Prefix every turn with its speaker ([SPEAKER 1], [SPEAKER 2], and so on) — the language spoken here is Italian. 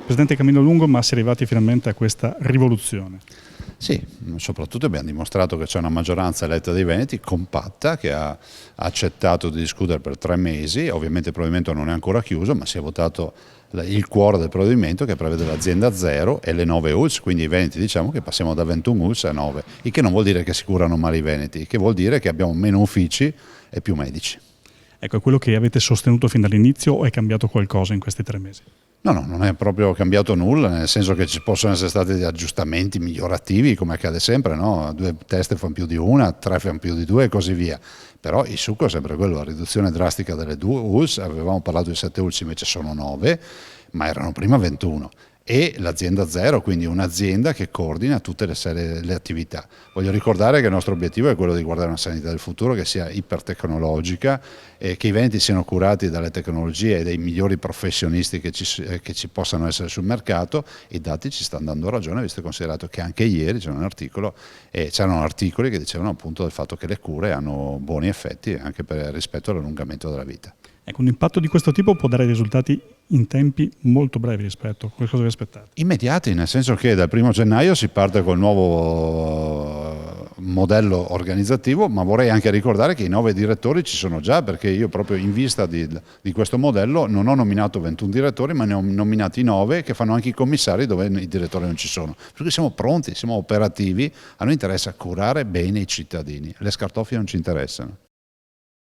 [SPEAKER 1] Presidente Camillo Lungo, ma si è arrivati finalmente a questa rivoluzione.
[SPEAKER 2] Sì, soprattutto abbiamo dimostrato che c'è una maggioranza eletta dei Veneti compatta che ha accettato di discutere per 3 mesi, ovviamente il provvedimento non è ancora chiuso, ma si è votato il cuore del provvedimento che prevede l'azienda zero e le 9 ULSS, quindi i Veneti diciamo che passiamo da 21 ULSS a 9, il che non vuol dire che si curano male i Veneti, il che vuol dire che abbiamo meno uffici e più medici.
[SPEAKER 1] Ecco, è quello che avete sostenuto fin dall'inizio o è cambiato qualcosa in questi 3 mesi?
[SPEAKER 2] No, non è proprio cambiato nulla, nel senso che ci possono essere stati degli aggiustamenti migliorativi, come accade sempre, no? 2 teste fanno più di una, 3 fanno più di 2 e così via. Però il succo è sempre quello, la riduzione drastica delle 2 ULSS, avevamo parlato di 7 ULSS, invece sono 9, ma erano prima 21. E l'azienda zero, quindi un'azienda che coordina tutte le attività. Voglio ricordare che il nostro obiettivo è quello di guardare una sanità del futuro che sia ipertecnologica e che i Veneti siano curati dalle tecnologie e dai migliori professionisti che ci possano essere sul mercato. I dati ci stanno dando ragione, visto e considerato che anche ieri c'erano articoli che dicevano appunto del fatto che le cure hanno buoni effetti anche rispetto all'allungamento della vita.
[SPEAKER 1] Ecco, un impatto di questo tipo può dare risultati in tempi molto brevi rispetto a cosa vi aspettate.
[SPEAKER 2] Immediati, nel senso che dal 1° gennaio si parte col nuovo modello organizzativo, ma vorrei anche ricordare che i 9 direttori ci sono già, perché io proprio in vista di questo modello non ho nominato 21 direttori, ma ne ho nominati 9 che fanno anche i commissari dove i direttori non ci sono. Perché siamo pronti, siamo operativi, a noi interessa curare bene i cittadini, le scartoffie non ci interessano.